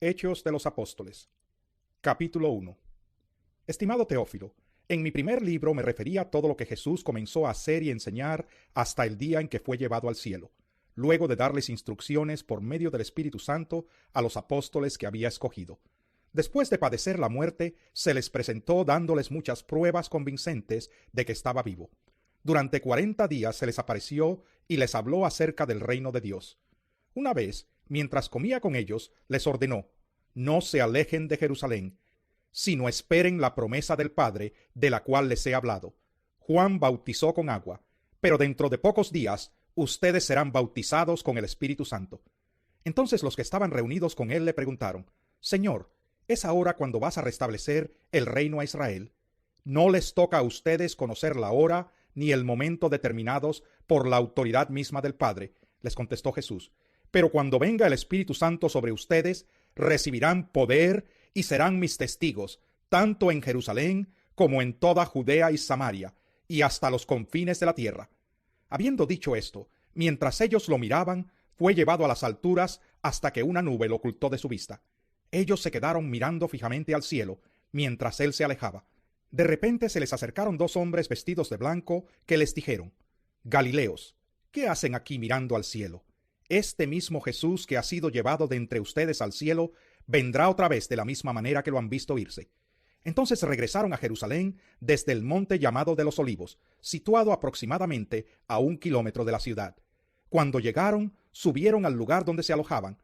Hechos de los Apóstoles. Capítulo 1. Estimado Teófilo, en mi primer libro me refería a todo lo que Jesús comenzó a hacer y enseñar hasta el día en que fue llevado al cielo, luego de darles instrucciones por medio del Espíritu Santo a los apóstoles que había escogido. Después de padecer la muerte, se les presentó dándoles muchas pruebas convincentes de que estaba vivo. Durante 40 días se les apareció y les habló acerca del reino de Dios. Una vez, mientras comía con ellos, les ordenó: no se alejen de Jerusalén, sino esperen la promesa del Padre, de la cual les he hablado. Juan bautizó con agua, pero dentro de pocos días ustedes serán bautizados con el Espíritu Santo. Entonces los que estaban reunidos con él le preguntaron: Señor, ¿es ahora cuando vas a restablecer el reino a Israel? No les toca a ustedes conocer la hora ni el momento determinados por la autoridad misma del Padre, les contestó Jesús. Pero cuando venga el Espíritu Santo sobre ustedes, recibirán poder y serán mis testigos, tanto en Jerusalén como en toda Judea y Samaria, y hasta los confines de la tierra. Habiendo dicho esto, mientras ellos lo miraban, fue llevado a las alturas hasta que una nube lo ocultó de su vista. Ellos se quedaron mirando fijamente al cielo, mientras él se alejaba. De repente se les acercaron dos hombres vestidos de blanco, que les dijeron: Galileos, ¿qué hacen aquí mirando al cielo? Este mismo Jesús que ha sido llevado de entre ustedes al cielo, vendrá otra vez de la misma manera que lo han visto irse. Entonces regresaron a Jerusalén desde el monte llamado de los Olivos, situado aproximadamente a 1 kilómetro de la ciudad. Cuando llegaron, subieron al lugar donde se alojaban.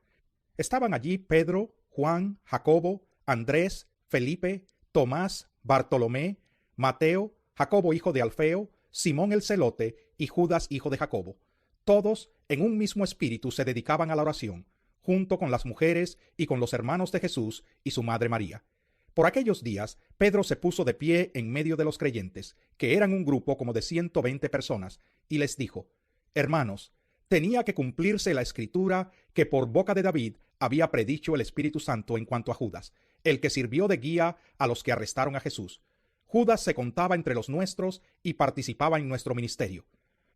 Estaban allí Pedro, Juan, Jacobo, Andrés, Felipe, Tomás, Bartolomé, Mateo, Jacobo hijo de Alfeo, Simón el celote y Judas hijo de Jacobo. Todos, en un mismo espíritu, se dedicaban a la oración, junto con las mujeres y con los hermanos de Jesús y su madre María. Por aquellos días, Pedro se puso de pie en medio de los creyentes, que eran un grupo como de 120 personas, y les dijo: Hermanos, tenía que cumplirse la escritura que por boca de David había predicho el Espíritu Santo en cuanto a Judas, el que sirvió de guía a los que arrestaron a Jesús. Judas se contaba entre los nuestros y participaba en nuestro ministerio.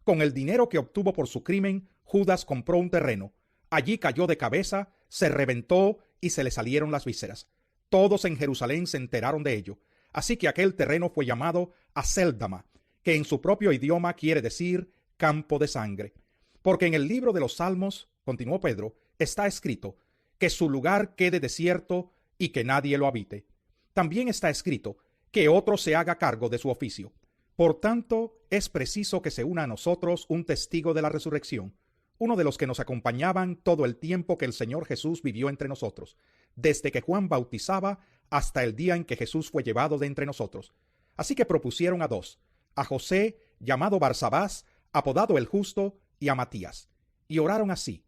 Con el dinero que obtuvo por su crimen, Judas compró un terreno. Allí cayó de cabeza, se reventó y se le salieron las vísceras. Todos en Jerusalén se enteraron de ello, así que aquel terreno fue llamado Acéldama, que en su propio idioma quiere decir campo de sangre. Porque en el libro de los Salmos, continuó Pedro, está escrito: que su lugar quede desierto y que nadie lo habite. También está escrito: que otro se haga cargo de su oficio. Por tanto, es preciso que se una a nosotros un testigo de la resurrección, uno de los que nos acompañaban todo el tiempo que el Señor Jesús vivió entre nosotros, desde que Juan bautizaba hasta el día en que Jesús fue llevado de entre nosotros. Así que propusieron a dos: a José, llamado Barsabás, apodado el Justo, y a Matías. Y oraron así: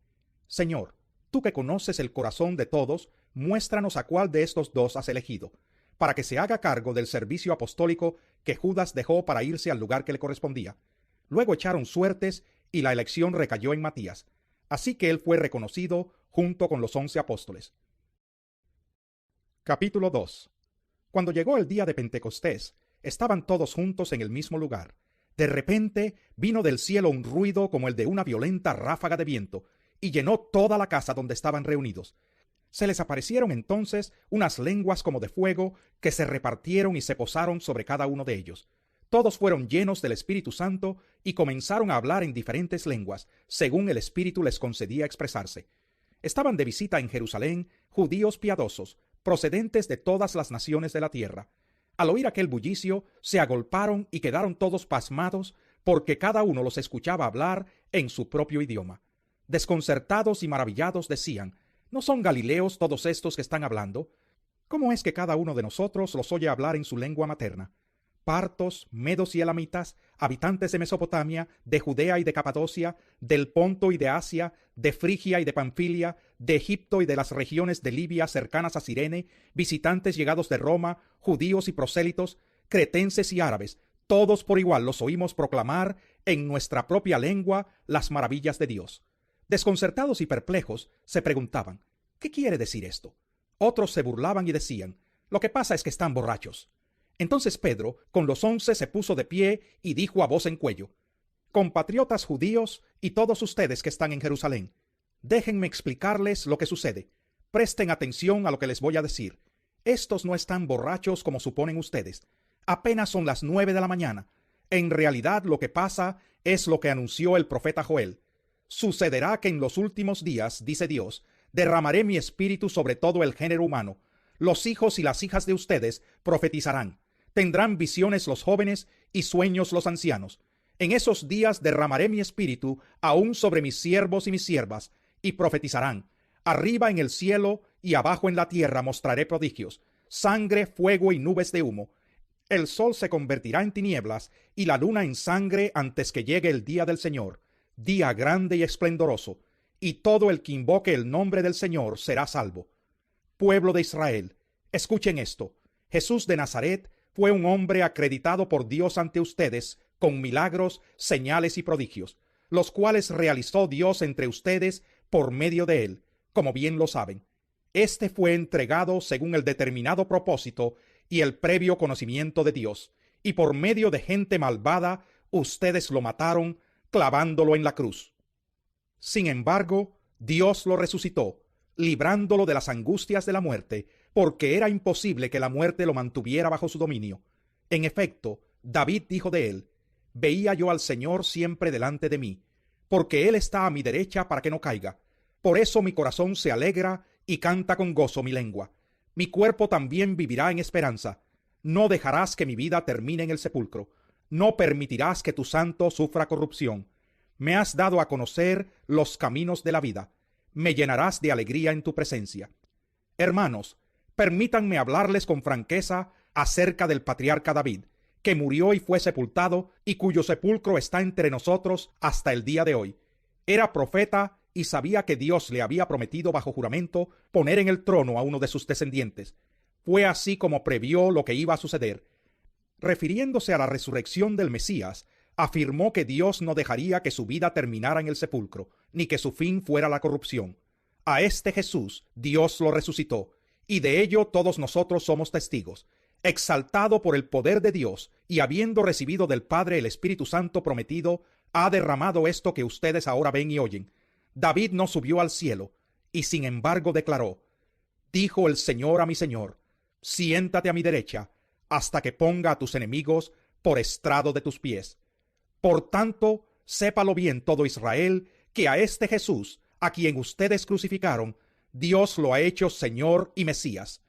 Señor, tú que conoces el corazón de todos, muéstranos a cuál de estos dos has elegido, para que se haga cargo del servicio apostólico que Judas dejó para irse al lugar que le correspondía. Luego echaron suertes y la elección recayó en Matías. Así que él fue reconocido junto con los 11 apóstoles. Capítulo 2. Cuando llegó el día de Pentecostés, estaban todos juntos en el mismo lugar. De repente vino del cielo un ruido como el de una violenta ráfaga de viento, y llenó toda la casa donde estaban reunidos. Se les aparecieron entonces unas lenguas como de fuego que se repartieron y se posaron sobre cada uno de ellos. Todos fueron llenos del Espíritu Santo y comenzaron a hablar en diferentes lenguas, según el Espíritu les concedía expresarse. Estaban de visita en Jerusalén judíos piadosos, procedentes de todas las naciones de la tierra. Al oír aquel bullicio, se agolparon y quedaron todos pasmados, porque cada uno los escuchaba hablar en su propio idioma. Desconcertados y maravillados decían: ¿no son galileos todos estos que están hablando? ¿Cómo es que cada uno de nosotros los oye hablar en su lengua materna? Partos, medos y elamitas, habitantes de Mesopotamia, de Judea y de Capadocia, del Ponto y de Asia, de Frigia y de Panfilia, de Egipto y de las regiones de Libia cercanas a Cirene, visitantes llegados de Roma, judíos y prosélitos, cretenses y árabes, todos por igual los oímos proclamar en nuestra propia lengua las maravillas de Dios. Desconcertados y perplejos, se preguntaban: ¿qué quiere decir esto? Otros se burlaban y decían: lo que pasa es que están borrachos. Entonces Pedro, con los 11, se puso de pie y dijo a voz en cuello: compatriotas judíos y todos ustedes que están en Jerusalén, déjenme explicarles lo que sucede. Presten atención a lo que les voy a decir. Estos no están borrachos como suponen ustedes. Apenas son las 9 de la mañana. En realidad lo que pasa es lo que anunció el profeta Joel. Sucederá que en los últimos días, dice Dios, derramaré mi espíritu sobre todo el género humano. Los hijos y las hijas de ustedes profetizarán. Tendrán visiones los jóvenes y sueños los ancianos. En esos días derramaré mi espíritu aún sobre mis siervos y mis siervas, y profetizarán. Arriba en el cielo y abajo en la tierra mostraré prodigios, sangre, fuego y nubes de humo. El sol se convertirá en tinieblas y la luna en sangre antes que llegue el día del Señor, día grande y esplendoroso, y todo el que invoque el nombre del Señor será salvo. Pueblo de Israel, escuchen esto. Jesús de Nazaret fue un hombre acreditado por Dios ante ustedes con milagros, señales y prodigios, los cuales realizó Dios entre ustedes por medio de él, como bien lo saben. Este fue entregado según el determinado propósito y el previo conocimiento de Dios, y por medio de gente malvada ustedes lo mataron clavándolo en la cruz. Sin embargo, Dios lo resucitó, librándolo de las angustias de la muerte, porque era imposible que la muerte lo mantuviera bajo su dominio. En efecto, David dijo de él: veía yo al Señor siempre delante de mí, porque Él está a mi derecha para que no caiga. Por eso mi corazón se alegra y canta con gozo mi lengua. Mi cuerpo también vivirá en esperanza. No dejarás que mi vida termine en el sepulcro. No permitirás que tu santo sufra corrupción. Me has dado a conocer los caminos de la vida. Me llenarás de alegría en tu presencia. Hermanos, permítanme hablarles con franqueza acerca del patriarca David, que murió y fue sepultado, y cuyo sepulcro está entre nosotros hasta el día de hoy. Era profeta y sabía que Dios le había prometido bajo juramento poner en el trono a uno de sus descendientes. Fue así como previó lo que iba a suceder. Refiriéndose a la resurrección del Mesías, afirmó que Dios no dejaría que su vida terminara en el sepulcro, ni que su fin fuera la corrupción. A este Jesús Dios lo resucitó, y de ello todos nosotros somos testigos. Exaltado por el poder de Dios y habiendo recibido del Padre el Espíritu Santo prometido, ha derramado esto que ustedes ahora ven y oyen. David no subió al cielo, y sin embargo declaró: dijo el Señor a mi Señor, siéntate a mi derecha, hasta que ponga a tus enemigos por estrado de tus pies. Por tanto, sépalo bien todo Israel, que a este Jesús, a quien ustedes crucificaron, Dios lo ha hecho Señor y Mesías.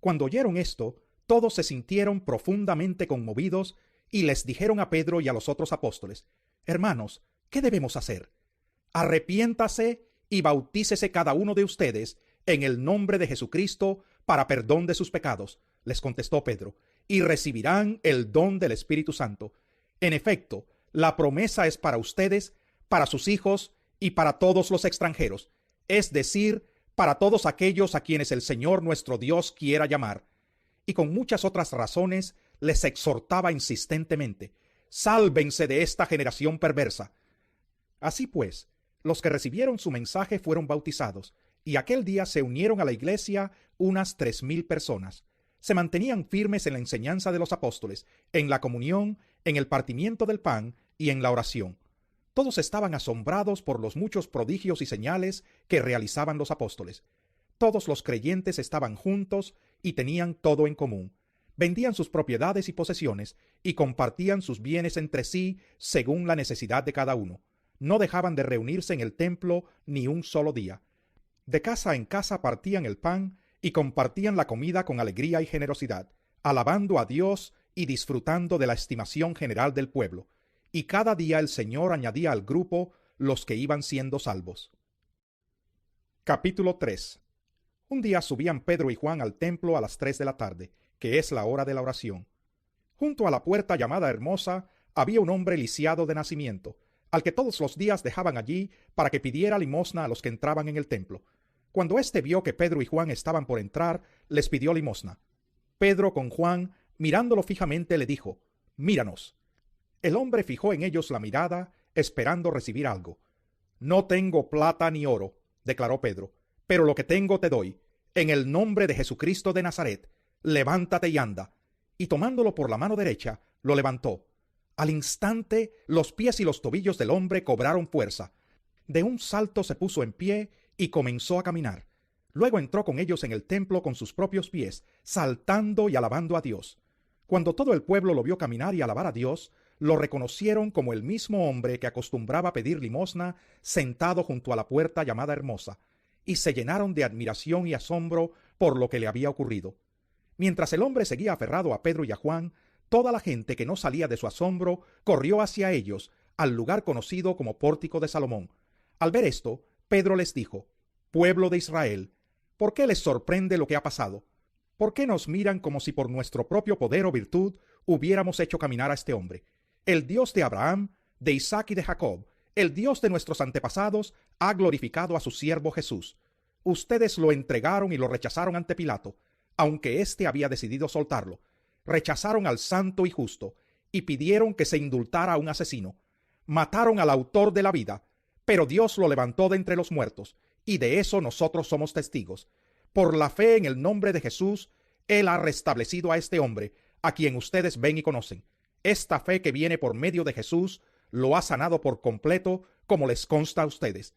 Cuando oyeron esto, todos se sintieron profundamente conmovidos y les dijeron a Pedro y a los otros apóstoles: hermanos, ¿qué debemos hacer? Arrepiéntase y bautícese cada uno de ustedes en el nombre de Jesucristo para perdón de sus pecados, les contestó Pedro, y recibirán el don del Espíritu Santo. En efecto, la promesa es para ustedes, para sus hijos y para todos los extranjeros, es decir, para todos aquellos a quienes el Señor nuestro Dios quiera llamar. Y con muchas otras razones les exhortaba insistentemente: sálvense de esta generación perversa. Así pues, los que recibieron su mensaje fueron bautizados, y aquel día se unieron a la iglesia unas 3,000 personas. Se mantenían firmes en la enseñanza de los apóstoles, en la comunión, en el partimiento del pan y en la oración. Todos estaban asombrados por los muchos prodigios y señales que realizaban los apóstoles. Todos los creyentes estaban juntos y tenían todo en común. Vendían sus propiedades y posesiones y compartían sus bienes entre sí según la necesidad de cada uno. No dejaban de reunirse en el templo ni un solo día. De casa en casa partían el pan y compartían la comida con alegría y generosidad, alabando a Dios y disfrutando de la estimación general del pueblo. Y cada día el Señor añadía al grupo los que iban siendo salvos. Capítulo 3. Un día subían Pedro y Juan al templo a las 3 de la tarde, que es la hora de la oración. Junto a la puerta llamada Hermosa había un hombre lisiado de nacimiento, al que todos los días dejaban allí para que pidiera limosna a los que entraban en el templo. Cuando éste vio que Pedro y Juan estaban por entrar, les pidió limosna. Pedro, con Juan, mirándolo fijamente, le dijo: míranos. El hombre fijó en ellos la mirada, esperando recibir algo. No tengo plata ni oro, declaró Pedro, pero lo que tengo te doy. En el nombre de Jesucristo de Nazaret, levántate y anda. Y tomándolo por la mano derecha, lo levantó. Al instante, los pies y los tobillos del hombre cobraron fuerza. De un salto se puso en pie y comenzó a caminar. Luego entró con ellos en el templo con sus propios pies, saltando y alabando a Dios. Cuando todo el pueblo lo vio caminar y alabar a Dios, lo reconocieron como el mismo hombre que acostumbraba pedir limosna sentado junto a la puerta llamada Hermosa, y se llenaron de admiración y asombro por lo que le había ocurrido. Mientras el hombre seguía aferrado a Pedro y a Juan, toda la gente que no salía de su asombro corrió hacia ellos, al lugar conocido como Pórtico de Salomón. Al ver esto, Pedro les dijo: «Pueblo de Israel, ¿por qué les sorprende lo que ha pasado? ¿Por qué nos miran como si por nuestro propio poder o virtud hubiéramos hecho caminar a este hombre? El Dios de Abraham, de Isaac y de Jacob, el Dios de nuestros antepasados, ha glorificado a su siervo Jesús. Ustedes lo entregaron y lo rechazaron ante Pilato, aunque éste había decidido soltarlo. Rechazaron al santo y justo, y pidieron que se indultara a un asesino. Mataron al autor de la vida, pero Dios lo levantó de entre los muertos, y de eso nosotros somos testigos. Por la fe en el nombre de Jesús, Él ha restablecido a este hombre, a quien ustedes ven y conocen. Esta fe que viene por medio de Jesús lo ha sanado por completo, como les consta a ustedes.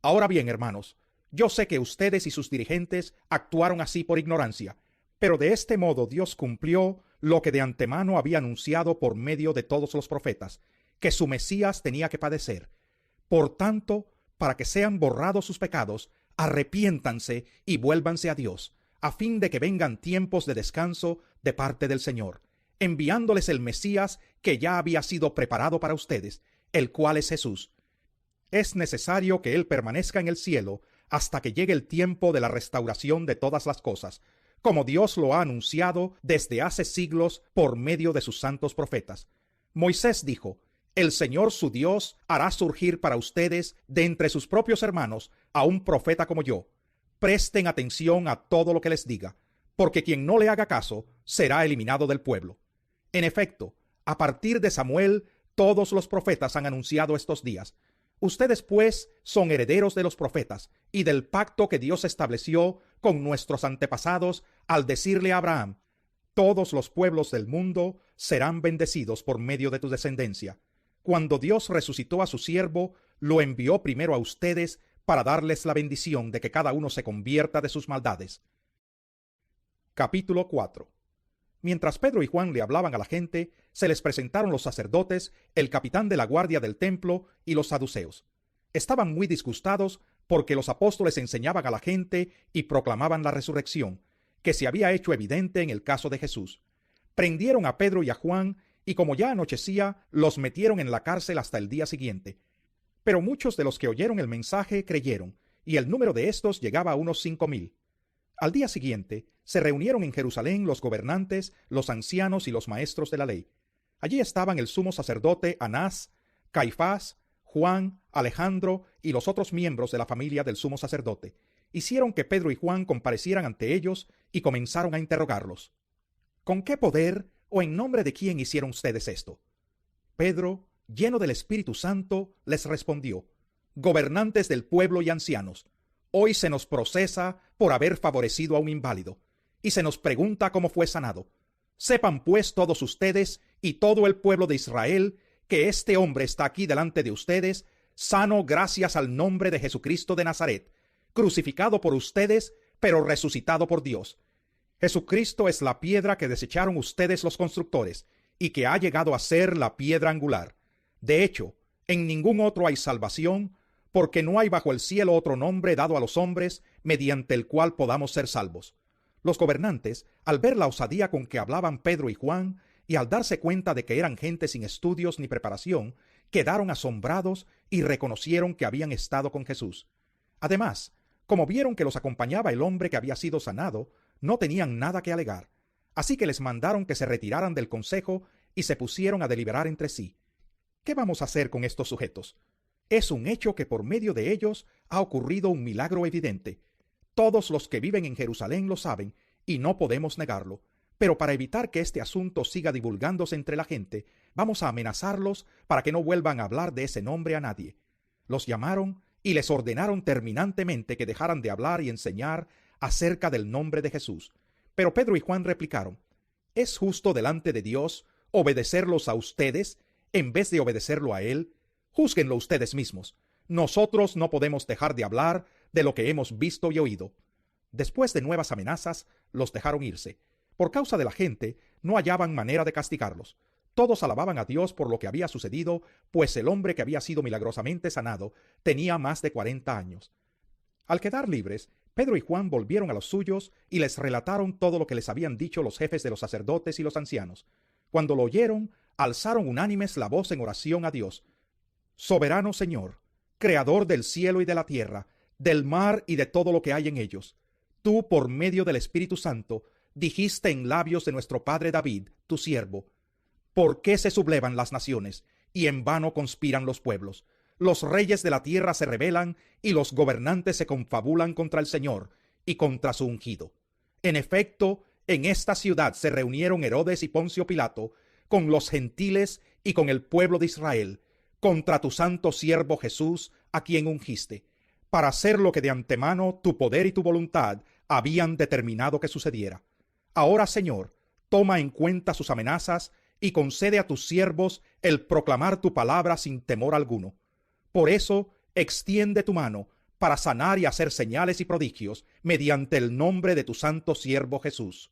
Ahora bien, hermanos, yo sé que ustedes y sus dirigentes actuaron así por ignorancia, pero de este modo Dios cumplió lo que de antemano había anunciado por medio de todos los profetas, que su Mesías tenía que padecer. Por tanto, para que sean borrados sus pecados, arrepiéntanse y vuélvanse a Dios, a fin de que vengan tiempos de descanso de parte del Señor, enviándoles el Mesías que ya había sido preparado para ustedes, el cual es Jesús. Es necesario que Él permanezca en el cielo hasta que llegue el tiempo de la restauración de todas las cosas, como Dios lo ha anunciado desde hace siglos por medio de sus santos profetas. Moisés dijo: «El Señor su Dios hará surgir para ustedes de entre sus propios hermanos a un profeta como yo. Presten atención a todo lo que les diga, porque quien no le haga caso será eliminado del pueblo». En efecto, a partir de Samuel, todos los profetas han anunciado estos días. Ustedes, pues, son herederos de los profetas y del pacto que Dios estableció con nuestros antepasados al decirle a Abraham: «Todos los pueblos del mundo serán bendecidos por medio de tu descendencia». Cuando Dios resucitó a su siervo, lo envió primero a ustedes para darles la bendición de que cada uno se convierta de sus maldades. Capítulo 4. Mientras Pedro y Juan le hablaban a la gente, se les presentaron los sacerdotes, el capitán de la guardia del templo y los saduceos. Estaban muy disgustados porque los apóstoles enseñaban a la gente y proclamaban la resurrección, que se había hecho evidente en el caso de Jesús. Prendieron a Pedro y a Juan, y como ya anochecía, los metieron en la cárcel hasta el día siguiente. Pero muchos de los que oyeron el mensaje creyeron, y el número de estos llegaba a unos 5,000. Al día siguiente, se reunieron en Jerusalén los gobernantes, los ancianos y los maestros de la ley. Allí estaban el sumo sacerdote Anás, Caifás, Juan, Alejandro y los otros miembros de la familia del sumo sacerdote. Hicieron que Pedro y Juan comparecieran ante ellos y comenzaron a interrogarlos. ¿Con qué poder o en nombre de quién hicieron ustedes esto? Pedro, lleno del Espíritu Santo, les respondió: «Gobernantes del pueblo y ancianos, hoy se nos procesa por haber favorecido a un inválido, y se nos pregunta cómo fue sanado. Sepan pues todos ustedes y todo el pueblo de Israel que este hombre está aquí delante de ustedes, sano gracias al nombre de Jesucristo de Nazaret, crucificado por ustedes, pero resucitado por Dios. Jesucristo es la piedra que desecharon ustedes los constructores, y que ha llegado a ser la piedra angular. De hecho, en ningún otro hay salvación, porque no hay bajo el cielo otro nombre dado a los hombres mediante el cual podamos ser salvos». Los gobernantes, al ver la osadía con que hablaban Pedro y Juan, y al darse cuenta de que eran gente sin estudios ni preparación, quedaron asombrados y reconocieron que habían estado con Jesús. Además, como vieron que los acompañaba el hombre que había sido sanado, no tenían nada que alegar. Así que les mandaron que se retiraran del consejo y se pusieron a deliberar entre sí. ¿Qué vamos a hacer con estos sujetos? Es un hecho que por medio de ellos ha ocurrido un milagro evidente. Todos los que viven en Jerusalén lo saben y no podemos negarlo. Pero para evitar que este asunto siga divulgándose entre la gente, vamos a amenazarlos para que no vuelvan a hablar de ese nombre a nadie. Los llamaron y les ordenaron terminantemente que dejaran de hablar y enseñar acerca del nombre de Jesús. Pero Pedro y Juan replicaron: ¿es justo delante de Dios obedecerlos a ustedes en vez de obedecerlo a Él? Júzguenlo ustedes mismos. Nosotros no podemos dejar de hablar de lo que hemos visto y oído. Después de nuevas amenazas, los dejaron irse. Por causa de la gente, no hallaban manera de castigarlos. Todos alababan a Dios por lo que había sucedido, pues el hombre que había sido milagrosamente sanado tenía más de 40 años. Al quedar libres, Pedro y Juan volvieron a los suyos y les relataron todo lo que les habían dicho los jefes de los sacerdotes y los ancianos. Cuando lo oyeron, alzaron unánimes la voz en oración a Dios. Soberano Señor, Creador del cielo y de la tierra, del mar y de todo lo que hay en ellos, tú, por medio del Espíritu Santo, dijiste en labios de nuestro padre David, tu siervo: ¿por qué se sublevan las naciones y en vano conspiran los pueblos? Los reyes de la tierra se rebelan y los gobernantes se confabulan contra el Señor y contra su ungido. En efecto, en esta ciudad se reunieron Herodes y Poncio Pilato con los gentiles y con el pueblo de Israel contra tu santo siervo Jesús, a quien ungiste, para hacer lo que de antemano tu poder y tu voluntad habían determinado que sucediera. Ahora, Señor, toma en cuenta sus amenazas y concede a tus siervos el proclamar tu palabra sin temor alguno. Por eso, extiende tu mano para sanar y hacer señales y prodigios mediante el nombre de tu santo siervo Jesús.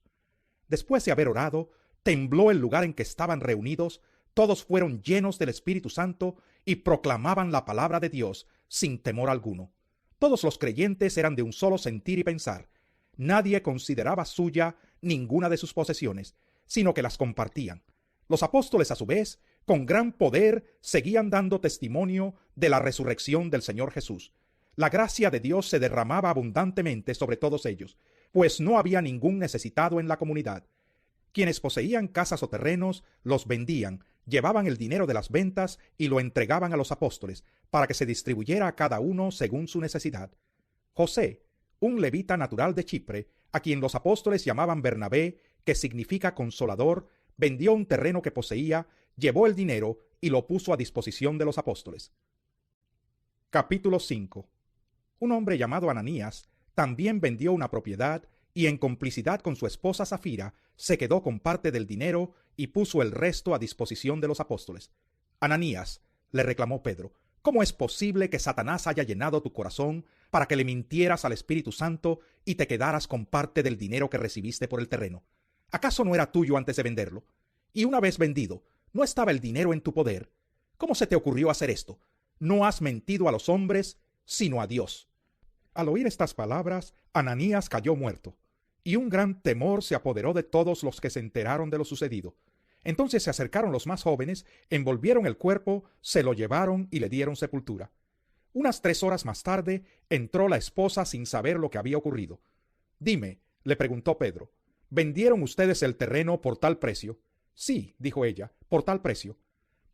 Después de haber orado, tembló el lugar en que estaban reunidos, todos fueron llenos del Espíritu Santo y proclamaban la palabra de Dios sin temor alguno. Todos los creyentes eran de un solo sentir y pensar. Nadie consideraba suya ninguna de sus posesiones, sino que las compartían. Los apóstoles, a su vez, con gran poder, seguían dando testimonio de la resurrección del Señor Jesús. La gracia de Dios se derramaba abundantemente sobre todos ellos, pues no había ningún necesitado en la comunidad. Quienes poseían casas o terrenos los vendían, llevaban el dinero de las ventas y lo entregaban a los apóstoles, para que se distribuyera a cada uno según su necesidad. José, un levita natural de Chipre, a quien los apóstoles llamaban Bernabé, que significa consolador, vendió un terreno que poseía, llevó el dinero y lo puso a disposición de los apóstoles. Capítulo 5. Un hombre llamado Ananías también vendió una propiedad y, en complicidad con su esposa Safira, se quedó con parte del dinero y puso el resto a disposición de los apóstoles. Ananías, le reclamó Pedro, ¿cómo es posible que Satanás haya llenado tu corazón para que le mintieras al Espíritu Santo y te quedaras con parte del dinero que recibiste por el terreno? ¿Acaso no era tuyo antes de venderlo? Y una vez vendido, ¿no estaba el dinero en tu poder? ¿Cómo se te ocurrió hacer esto? No has mentido a los hombres, sino a Dios. Al oír estas palabras, Ananías cayó muerto, y un gran temor se apoderó de todos los que se enteraron de lo sucedido. Entonces se acercaron los más jóvenes, envolvieron el cuerpo, se lo llevaron y le dieron sepultura. Unas 3 horas más tarde, entró la esposa sin saber lo que había ocurrido. «Dime», le preguntó Pedro, ¿vendieron ustedes el terreno por tal precio? «Sí», dijo ella, «por tal precio».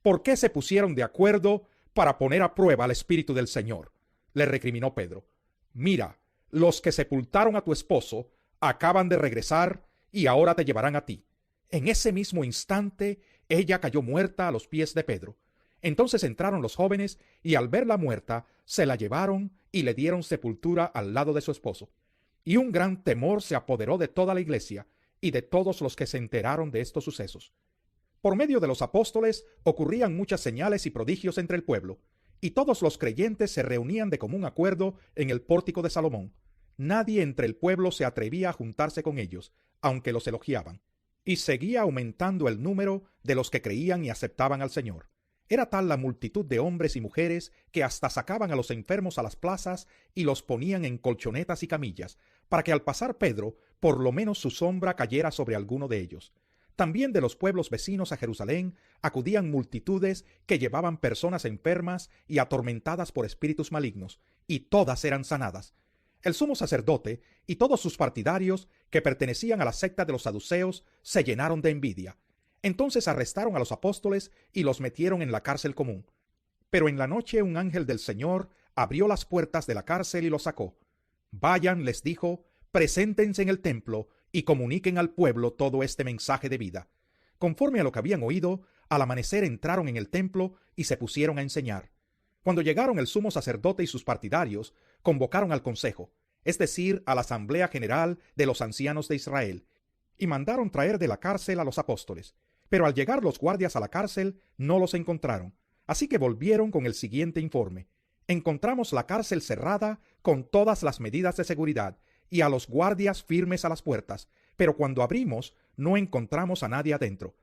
«¿Por qué se pusieron de acuerdo para poner a prueba al Espíritu del Señor?», le recriminó Pedro. «Mira, los que sepultaron a tu esposo acaban de regresar y ahora te llevarán a ti». En ese mismo instante, ella cayó muerta a los pies de Pedro. Entonces entraron los jóvenes y, al verla muerta, se la llevaron y le dieron sepultura al lado de su esposo. Y un gran temor se apoderó de toda la iglesia y de todos los que se enteraron de estos sucesos. Por medio de los apóstoles ocurrían muchas señales y prodigios entre el pueblo, y todos los creyentes se reunían de común acuerdo en el pórtico de Salomón. Nadie entre el pueblo se atrevía a juntarse con ellos, aunque los elogiaban. Y seguía aumentando el número de los que creían y aceptaban al Señor. Era tal la multitud de hombres y mujeres que hasta sacaban a los enfermos a las plazas y los ponían en colchonetas y camillas, para que al pasar Pedro, por lo menos su sombra cayera sobre alguno de ellos. También de los pueblos vecinos a Jerusalén acudían multitudes que llevaban personas enfermas y atormentadas por espíritus malignos, y todas eran sanadas. El sumo sacerdote y todos sus partidarios, que pertenecían a la secta de los saduceos, se llenaron de envidia. Entonces arrestaron a los apóstoles y los metieron en la cárcel común. Pero en la noche un ángel del Señor abrió las puertas de la cárcel y los sacó. «Vayan», les dijo, «preséntense en el templo y comuniquen al pueblo todo este mensaje de vida». Conforme a lo que habían oído, al amanecer entraron en el templo y se pusieron a enseñar. Cuando llegaron el sumo sacerdote y sus partidarios, convocaron al consejo, es decir, a la asamblea general de los ancianos de Israel, y mandaron traer de la cárcel a los apóstoles. Pero al llegar los guardias a la cárcel, no los encontraron. Así que volvieron con el siguiente informe: «Encontramos la cárcel cerrada con todas las medidas de seguridad, y a los guardias firmes a las puertas, pero cuando abrimos no encontramos a nadie adentro.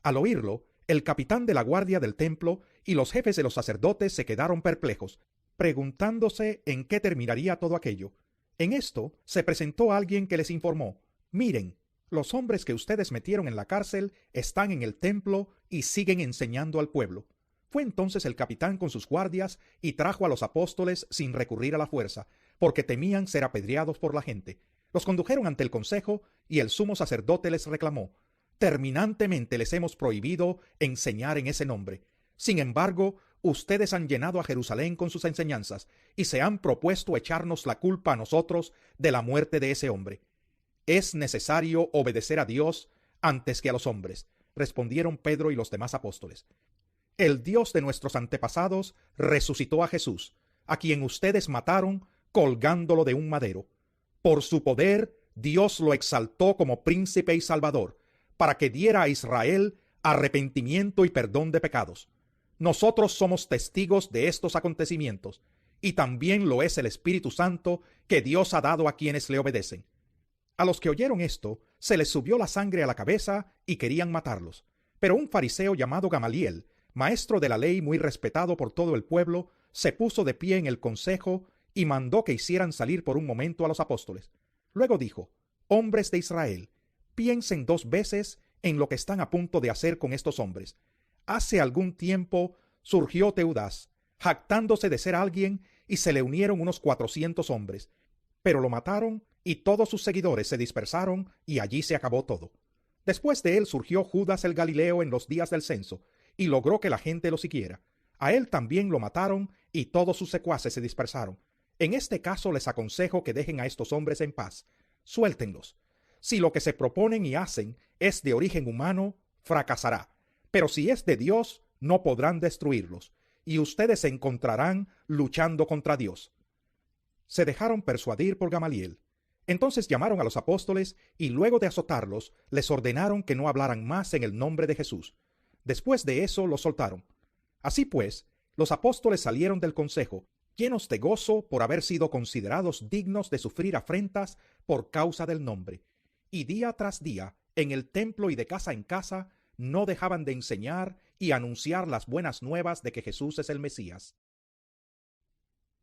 Al oírlo, el capitán de la guardia del templo y los jefes de los sacerdotes se quedaron perplejos, preguntándose en qué terminaría todo aquello. En esto se presentó alguien que les informó: «Miren, los hombres que ustedes metieron en la cárcel están en el templo y siguen enseñando al pueblo». Fue entonces el capitán con sus guardias y trajo a los apóstoles sin recurrir a la fuerza, porque temían ser apedreados por la gente. Los condujeron ante el consejo y el sumo sacerdote les reclamó: «Terminantemente les hemos prohibido enseñar en ese nombre. Sin embargo, ustedes han llenado a Jerusalén con sus enseñanzas y se han propuesto echarnos la culpa a nosotros de la muerte de ese hombre. Es necesario obedecer a Dios antes que a los hombres», respondieron Pedro y los demás apóstoles. «El Dios de nuestros antepasados resucitó a Jesús, a quien ustedes mataron colgándolo de un madero. Por su poder, Dios lo exaltó como príncipe y salvador, para que diera a Israel arrepentimiento y perdón de pecados. Nosotros somos testigos de estos acontecimientos, y también lo es el Espíritu Santo que Dios ha dado a quienes le obedecen». A los que oyeron esto, se les subió la sangre a la cabeza y querían matarlos. Pero un fariseo llamado Gamaliel, maestro de la ley muy respetado por todo el pueblo, se puso de pie en el consejo y mandó que hicieran salir por un momento a los apóstoles. Luego dijo: «Hombres de Israel, piensen 2 veces en lo que están a punto de hacer con estos hombres. Hace algún tiempo surgió Teudas, jactándose de ser alguien, y se le unieron unos 400 hombres, pero lo mataron y todos sus seguidores se dispersaron y allí se acabó todo. Después de él surgió Judas el Galileo en los días del censo, y logró que la gente lo siguiera. A él también lo mataron y todos sus secuaces se dispersaron. En este caso les aconsejo que dejen a estos hombres en paz. Suéltenlos. Si lo que se proponen y hacen es de origen humano, fracasará. Pero si es de Dios, no podrán destruirlos, y ustedes se encontrarán luchando contra Dios». Se dejaron persuadir por Gamaliel. Entonces llamaron a los apóstoles y luego de azotarlos, les ordenaron que no hablaran más en el nombre de Jesús. Después de eso los soltaron. Así pues, los apóstoles salieron del consejo, llenos de gozo por haber sido considerados dignos de sufrir afrentas por causa del nombre. Y día tras día, en el templo y de casa en casa, no dejaban de enseñar y anunciar las buenas nuevas de que Jesús es el Mesías.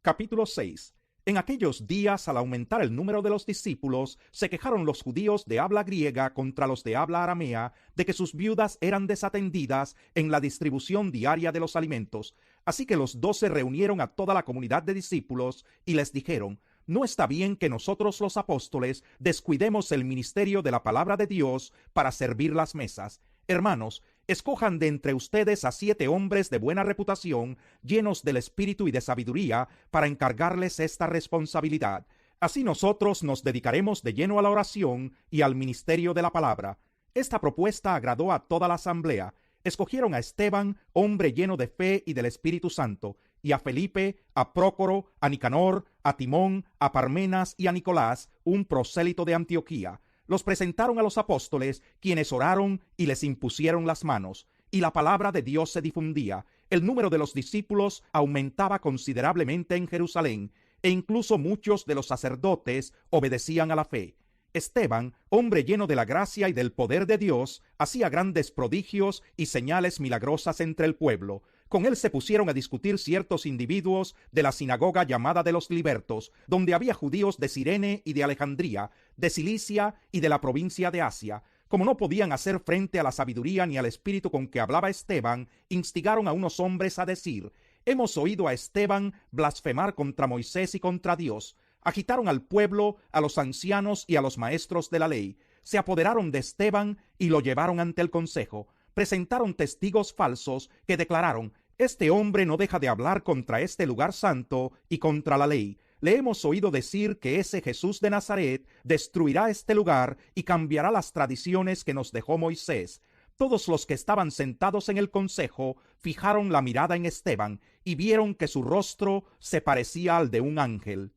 Capítulo 6. En aquellos días, al aumentar el número de los discípulos, se quejaron los judíos de habla griega contra los de habla aramea de que sus viudas eran desatendidas en la distribución diaria de los alimentos. Así que los 12 reunieron a toda la comunidad de discípulos y les dijeron: «No está bien que nosotros los apóstoles descuidemos el ministerio de la palabra de Dios para servir las mesas. Hermanos, escojan de entre ustedes a 7 hombres de buena reputación, llenos del espíritu y de sabiduría, para encargarles esta responsabilidad. Así nosotros nos dedicaremos de lleno a la oración y al ministerio de la palabra». Esta propuesta agradó a toda la asamblea. Escogieron a Esteban, hombre lleno de fe y del Espíritu Santo, y a Felipe, a Prócoro, a Nicanor, a Timón, a Parmenas y a Nicolás, un prosélito de Antioquía. Los presentaron a los apóstoles, quienes oraron y les impusieron las manos, y la palabra de Dios se difundía. El número de los discípulos aumentaba considerablemente en Jerusalén, e incluso muchos de los sacerdotes obedecían a la fe. Esteban, hombre lleno de la gracia y del poder de Dios, hacía grandes prodigios y señales milagrosas entre el pueblo. Con él se pusieron a discutir ciertos individuos de la sinagoga llamada de los Libertos, donde había judíos de Cirene y de Alejandría, de Cilicia y de la provincia de Asia. Como no podían hacer frente a la sabiduría ni al espíritu con que hablaba Esteban, instigaron a unos hombres a decir: «Hemos oído a Esteban blasfemar contra Moisés y contra Dios». Agitaron al pueblo, a los ancianos y a los maestros de la ley. Se apoderaron de Esteban y lo llevaron ante el consejo. Presentaron testigos falsos que declararon: «Este hombre no deja de hablar contra este lugar santo y contra la ley. Le hemos oído decir que ese Jesús de Nazaret destruirá este lugar y cambiará las tradiciones que nos dejó Moisés». Todos los que estaban sentados en el consejo fijaron la mirada en Esteban y vieron que su rostro se parecía al de un ángel.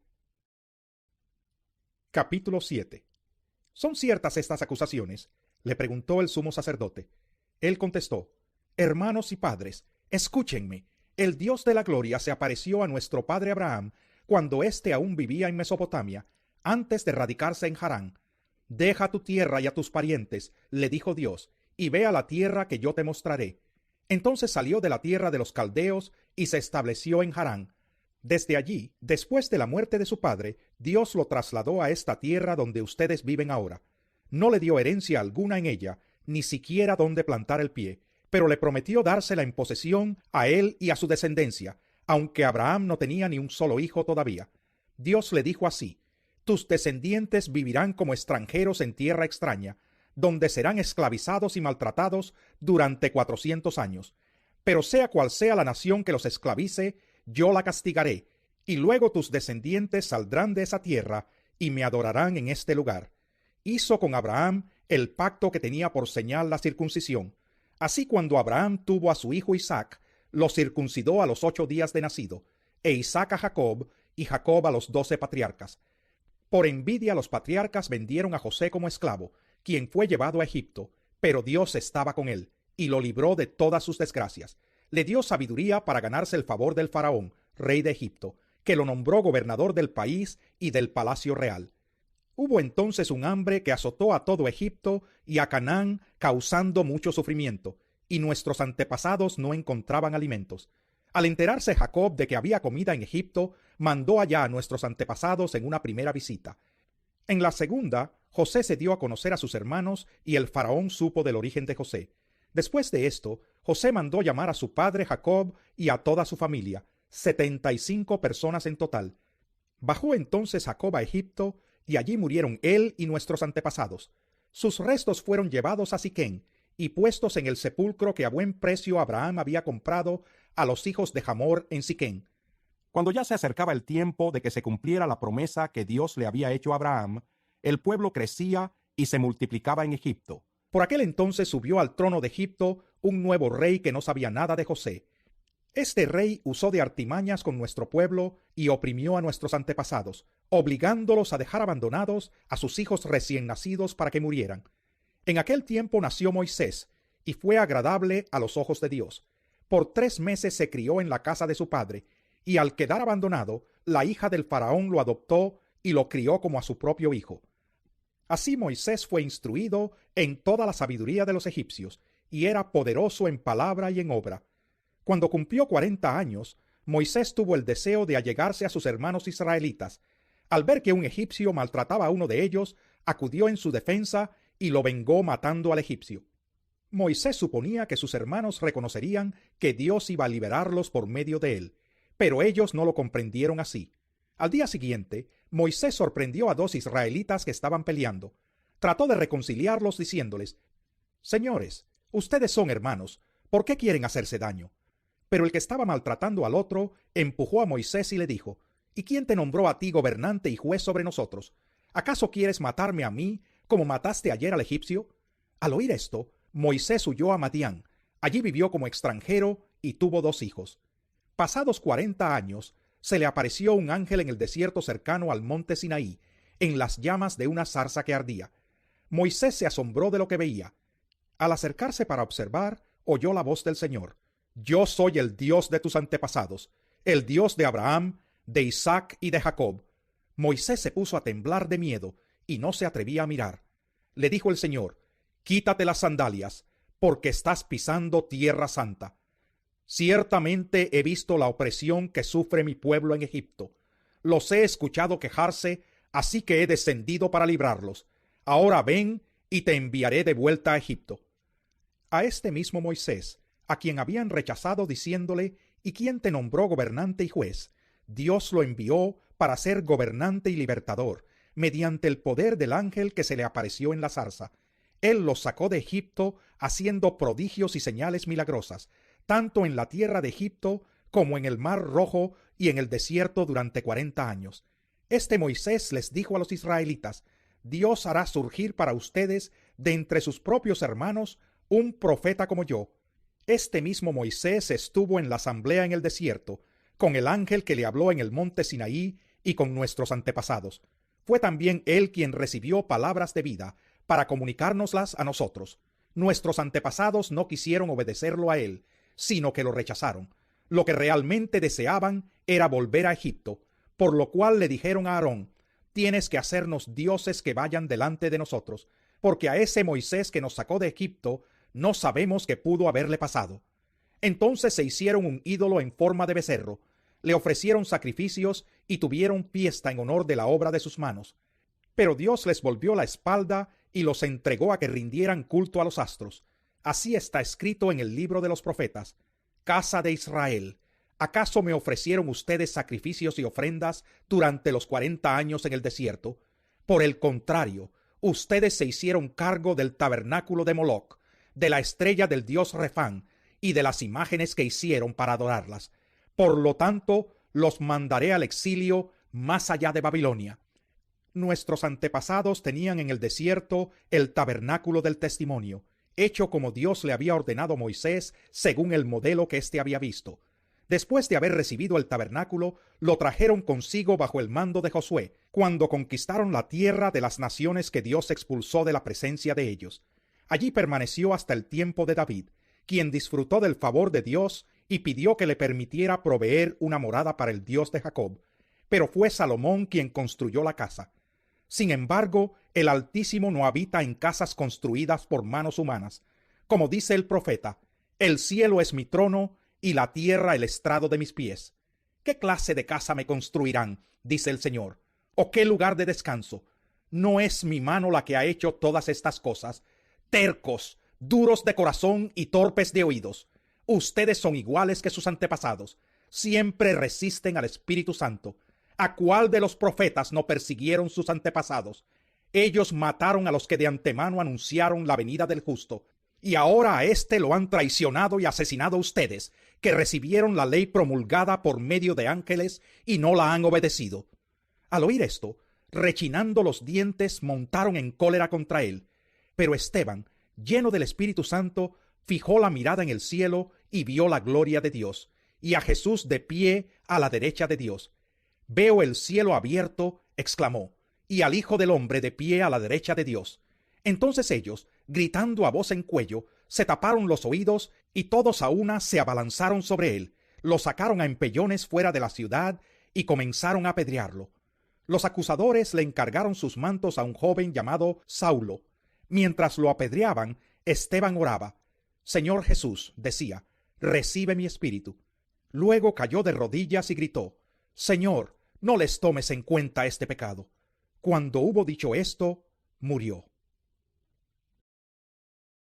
Capítulo 7. ¿Son ciertas estas acusaciones?, le preguntó el sumo sacerdote. Él contestó: «Hermanos y padres, escúchenme. El Dios de la gloria se apareció a nuestro padre Abraham cuando éste aún vivía en Mesopotamia. antes de radicarse en Harán. Deja tu tierra y a tus parientes, le dijo Dios, y ve a la tierra que yo te mostraré. Entonces salió de la tierra de los caldeos y se estableció en Harán. Desde allí, después de la muerte de su padre, Dios lo trasladó a esta tierra donde ustedes viven ahora. No le dio herencia alguna en ella, ni siquiera donde plantar el pie, pero le prometió dársela en posesión a él y a su descendencia, aunque Abraham no tenía ni un solo hijo todavía. Dios le dijo así: tus descendientes vivirán como extranjeros en tierra extraña, donde serán esclavizados y maltratados durante 400 años. Pero sea cual sea la nación que los esclavice, yo la castigaré, y luego tus descendientes saldrán de esa tierra y me adorarán en este lugar. Hizo con Abraham el pacto que tenía por señal la circuncisión. Así, cuando Abraham tuvo a su hijo Isaac, lo circuncidó a los 8 días de nacido, e Isaac a Jacob, y Jacob a los 12 patriarcas. Por envidia los patriarcas vendieron a José como esclavo, quien fue llevado a Egipto, pero Dios estaba con él, y lo libró de todas sus desgracias. Le dio sabiduría para ganarse el favor del faraón, rey de Egipto, que lo nombró gobernador del país y del palacio real. Hubo entonces un hambre que azotó a todo Egipto y a Canaán, causando mucho sufrimiento, y nuestros antepasados no encontraban alimentos. Al enterarse Jacob de que había comida en Egipto, mandó allá a nuestros antepasados en una primera visita. En la segunda, José se dio a conocer a sus hermanos y el faraón supo del origen de José. Después de esto, José mandó llamar a su padre Jacob y a toda su familia, 75 personas en total. Bajó entonces Jacob a Egipto, y allí murieron él y nuestros antepasados. Sus restos fueron llevados a Siquén y puestos en el sepulcro que a buen precio Abraham había comprado a los hijos de Hamor en Siquén. Cuando ya se acercaba el tiempo de que se cumpliera la promesa que Dios le había hecho a Abraham, el pueblo crecía y se multiplicaba en Egipto. Por aquel entonces subió al trono de Egipto un nuevo rey que no sabía nada de José. Este rey usó de artimañas con nuestro pueblo y oprimió a nuestros antepasados, obligándolos a dejar abandonados a sus hijos recién nacidos para que murieran. En aquel tiempo nació Moisés, y fue agradable a los ojos de Dios. Por 3 meses se crió en la casa de su padre, y al quedar abandonado, la hija del faraón lo adoptó y lo crió como a su propio hijo. Así Moisés fue instruido en toda la sabiduría de los egipcios, y era poderoso en palabra y en obra. Cuando cumplió 40 años, Moisés tuvo el deseo de allegarse a sus hermanos israelitas. Al ver que un egipcio maltrataba a uno de ellos, acudió en su defensa y lo vengó matando al egipcio. Moisés suponía que sus hermanos reconocerían que Dios iba a liberarlos por medio de él, pero ellos no lo comprendieron así. Al día siguiente, Moisés sorprendió a 2 israelitas que estaban peleando. Trató de reconciliarlos diciéndoles: «Señores, ustedes son hermanos, ¿por qué quieren hacerse daño?». Pero el que estaba maltratando al otro empujó a Moisés y le dijo: «¿Y quién te nombró a ti gobernante y juez sobre nosotros? ¿Acaso quieres matarme a mí como mataste ayer al egipcio?». Al oír esto, Moisés huyó a Madián. Allí vivió como extranjero y tuvo 2 hijos. Pasados 40 años, se le apareció un ángel en el desierto cercano al monte Sinaí, en las llamas de una zarza que ardía. Moisés se asombró de lo que veía. Al acercarse para observar, oyó la voz del Señor: «Yo soy el Dios de tus antepasados, el Dios de Abraham, de Isaac y de Jacob». Moisés se puso a temblar de miedo y no se atrevía a mirar. Le dijo el Señor: «Quítate las sandalias, porque estás pisando tierra santa. Ciertamente he visto la opresión que sufre mi pueblo en Egipto. Los he escuchado quejarse, así que he descendido para librarlos. Ahora ven y te enviaré de vuelta a Egipto». A este mismo Moisés, a quien habían rechazado diciéndole: «¿Y quién te nombró gobernante y juez?», Dios lo envió para ser gobernante y libertador, mediante el poder del ángel que se le apareció en la zarza. Él los sacó de Egipto haciendo prodigios y señales milagrosas, tanto en la tierra de Egipto como en el mar Rojo y en el desierto durante 40 años. Este Moisés les dijo a los israelitas: «Dios hará surgir para ustedes de entre sus propios hermanos un profeta como yo». Este mismo Moisés estuvo en la asamblea en el desierto, con el ángel que le habló en el monte Sinaí y con nuestros antepasados. Fue también él quien recibió palabras de vida para comunicárnoslas a nosotros. Nuestros antepasados no quisieron obedecerlo a él, sino que lo rechazaron. Lo que realmente deseaban era volver a Egipto, por lo cual le dijeron a Aarón: tienes que hacernos dioses que vayan delante de nosotros, porque a ese Moisés que nos sacó de Egipto no sabemos qué pudo haberle pasado. Entonces se hicieron un ídolo en forma de becerro, le ofrecieron sacrificios y tuvieron fiesta en honor de la obra de sus manos. Pero Dios les volvió la espalda y los entregó a que rindieran culto a los astros. Así está escrito en el libro de los profetas: Casa de Israel, ¿acaso me ofrecieron ustedes sacrificios y ofrendas durante los 40 años en el desierto? Por el contrario, ustedes se hicieron cargo del tabernáculo de Moloc, de la estrella del dios Refán y de las imágenes que hicieron para adorarlas. Por lo tanto, los mandaré al exilio más allá de Babilonia. Nuestros antepasados tenían en el desierto el tabernáculo del testimonio, hecho como Dios le había ordenado a Moisés según el modelo que éste había visto. Después de haber recibido el tabernáculo, lo trajeron consigo bajo el mando de Josué, cuando conquistaron la tierra de las naciones que Dios expulsó de la presencia de ellos. Allí permaneció hasta el tiempo de David, quien disfrutó del favor de Dios y pidió que le permitiera proveer una morada para el Dios de Jacob. Pero fue Salomón quien construyó la casa. Sin embargo, el Altísimo no habita en casas construidas por manos humanas. Como dice el profeta: el cielo es mi trono y la tierra el estrado de mis pies. ¿Qué clase de casa me construirán?, dice el Señor. ¿O qué lugar de descanso? ¿No es mi mano la que ha hecho todas estas cosas? Tercos, duros de corazón y torpes de oídos. Ustedes son iguales que sus antepasados. Siempre resisten al Espíritu Santo. ¿A cuál de los profetas no persiguieron sus antepasados? Ellos mataron a los que de antemano anunciaron la venida del justo. Y ahora a éste lo han traicionado y asesinado ustedes, que recibieron la ley promulgada por medio de ángeles y no la han obedecido. Al oír esto, rechinando los dientes, montaron en cólera contra él. Pero Esteban, lleno del Espíritu Santo, fijó la mirada en el cielo y vio la gloria de Dios, y a Jesús de pie a la derecha de Dios. Veo el cielo abierto, exclamó, y al Hijo del Hombre de pie a la derecha de Dios. Entonces ellos, gritando a voz en cuello, se taparon los oídos y todos a una se abalanzaron sobre él, lo sacaron a empellones fuera de la ciudad y comenzaron a apedrearlo. Los acusadores le encargaron sus mantos a un joven llamado Saulo. Mientras lo apedreaban, Esteban oraba: Señor Jesús, decía, recibe mi espíritu. Luego cayó de rodillas y gritó: Señor, no les tomes en cuenta este pecado. Cuando hubo dicho esto, murió.